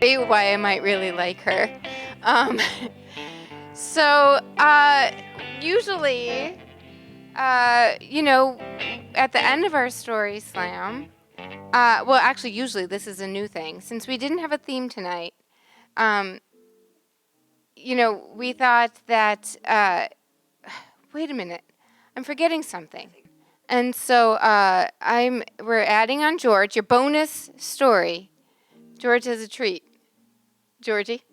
tell you why I might really like her. Um, so, usually, at the end of our story slam, well, actually, usually this is a new thing. Since we didn't have a theme tonight, um, we thought that, wait a minute, I'm forgetting something. And so we're adding on George, your bonus story. George has a treat. Georgie?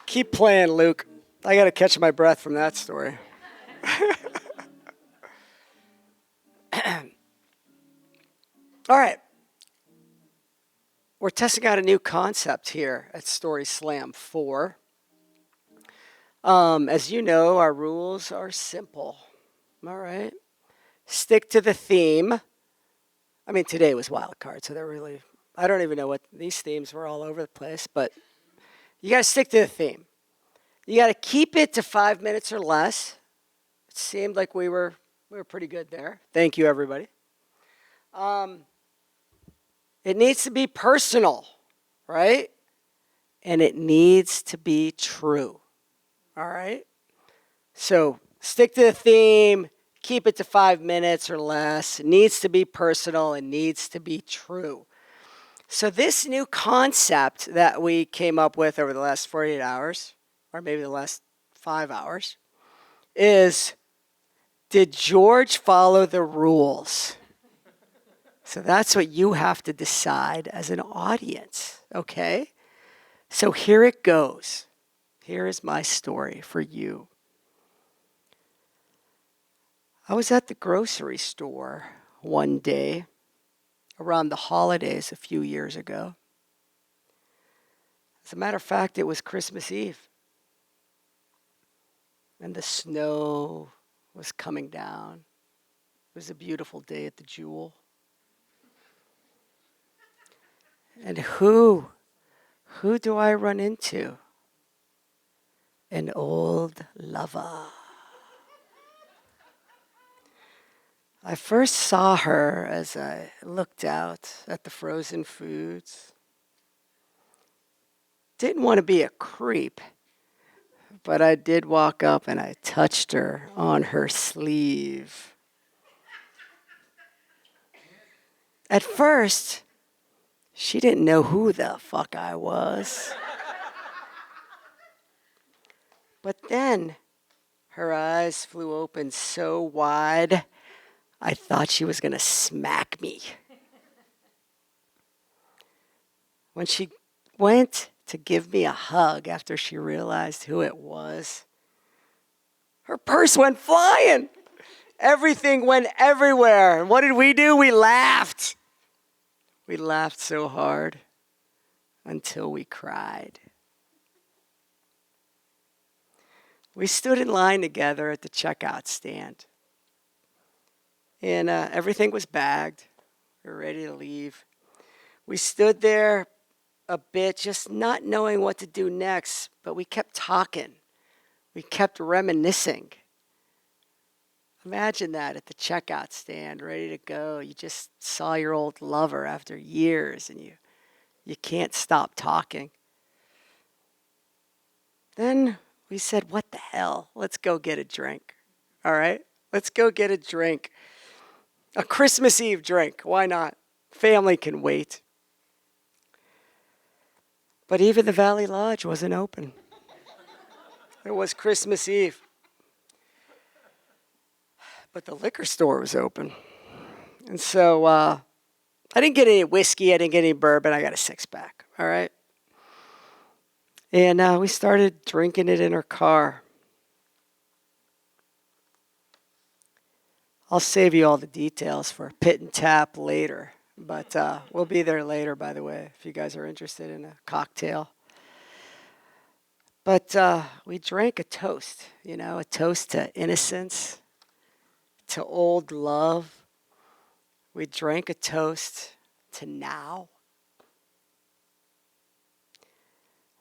Keep playing, Luke. I got to catch my breath from that story. All right. We're testing out a new concept here at Story Slam 4. As you know, our rules are simple. All right. Stick to the theme. I mean, today was wild card, so they're really, I don't even know what these themes were all over the place, but you got to stick to the theme. You got to keep it to 5 minutes or less. It seemed like we were pretty good there. Thank you, everybody. It needs to be personal, right? And it needs to be true. All right? So stick to the theme. Keep it to 5 minutes or less. It needs to be personal. It needs to be true. So this new concept that we came up with over the last 48 hours, or maybe the last 5 hours, is, did George follow the rules? So that's what you have to decide as an audience, okay? So here it goes. Here is my story for you. I was at the grocery store one day around the holidays a few years ago. As a matter of fact, it was Christmas Eve. And the snow was coming down. It was a beautiful day at the Jewel. And who do I run into? An old lover. I first saw her as I looked out at the frozen foods. Didn't want to be a creep, but I did walk up and I touched her on her sleeve. At first, she didn't know who the fuck I was. But then her eyes flew open so wide, I thought she was going to smack me. When she went to give me a hug after she realized who it was, her purse went flying. Everything went everywhere. And what did we do? We laughed. We laughed so hard until we cried. We stood in line together at the checkout stand. And everything was bagged. We were ready to leave. We stood there a bit, just not knowing what to do next, but we kept talking. We kept reminiscing. Imagine that at the checkout stand, ready to go. You just saw your old lover after years, and you can't stop talking. Then we said, what the hell? Let's go get a drink. All right? Let's go get a drink. A Christmas Eve drink. Why not? Family can wait. But even the Valley Lodge wasn't open. It was Christmas Eve. But the liquor store was open. And so I didn't get any whiskey. I didn't get any bourbon. I got a six-pack. All right? And we started drinking it in her car. I'll save you all the details for Pit and Tap later. But we'll be there later, by the way, if you guys are interested in a cocktail. But we drank a toast, a toast to innocence, to old love. We drank a toast to now.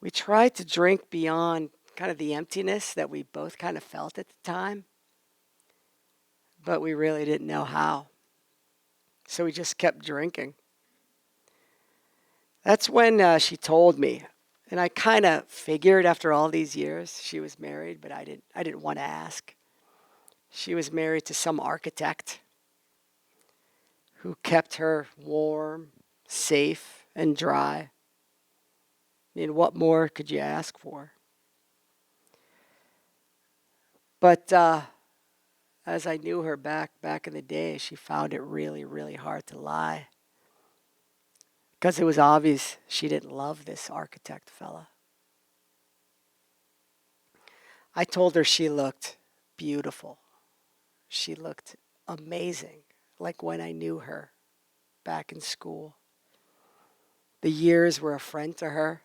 We tried to drink beyond kind of the emptiness that we both kind of felt at the time, but we really didn't know how. So we just kept drinking. That's when she told me, and I kind of figured after all these years she was married, but I didn't want to ask. She was married to some architect who kept her warm, safe, and dry. I mean, what more could you ask for? But as I knew her back in the day, she found it really, really hard to lie. Because it was obvious she didn't love this architect fella. I told her she looked beautiful. She looked amazing, like when I knew her back in school. The years were a friend to her,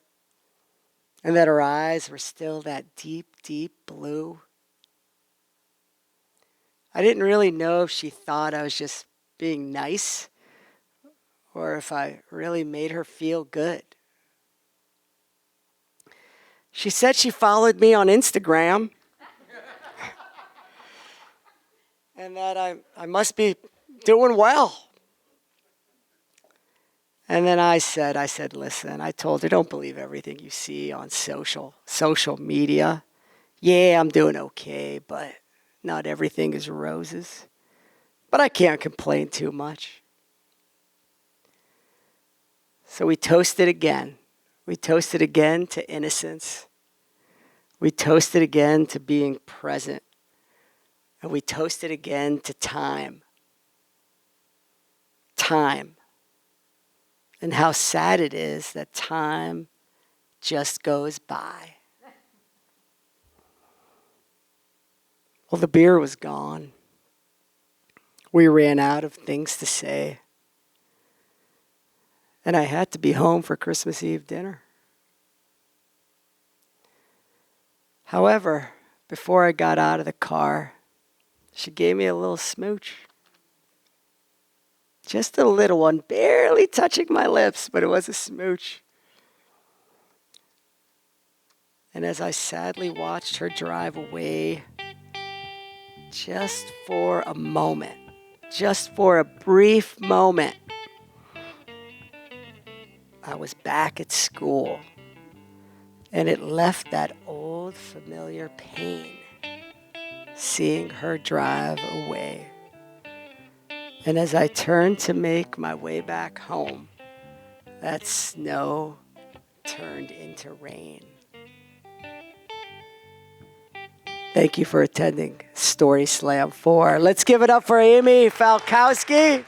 and that her eyes were still that deep, deep blue. I didn't really know if she thought I was just being nice or if I really made her feel good. She said she followed me on Instagram and that I must be doing well. And then I said, listen, I told her, don't believe everything you see on social media. Yeah, I'm doing okay, but not everything is roses. But I can't complain too much. So we toasted again. We toasted again to innocence. We toasted again to being present. And we toasted again to time. Time. And how sad it is that time just goes by. Well, the beer was gone. We ran out of things to say. And I had to be home for Christmas Eve dinner. However, before I got out of the car, she gave me a little smooch. Just a little one, barely touching my lips, but it was a smooch. And as I sadly watched her drive away, just for a moment, just for a brief moment, I was back at school. And it left that old familiar pain, seeing her drive away. And as I turned to make my way back home, that snow turned into rain. Thank you for attending Story Slam 4. Let's give it up for Amy Falkowski.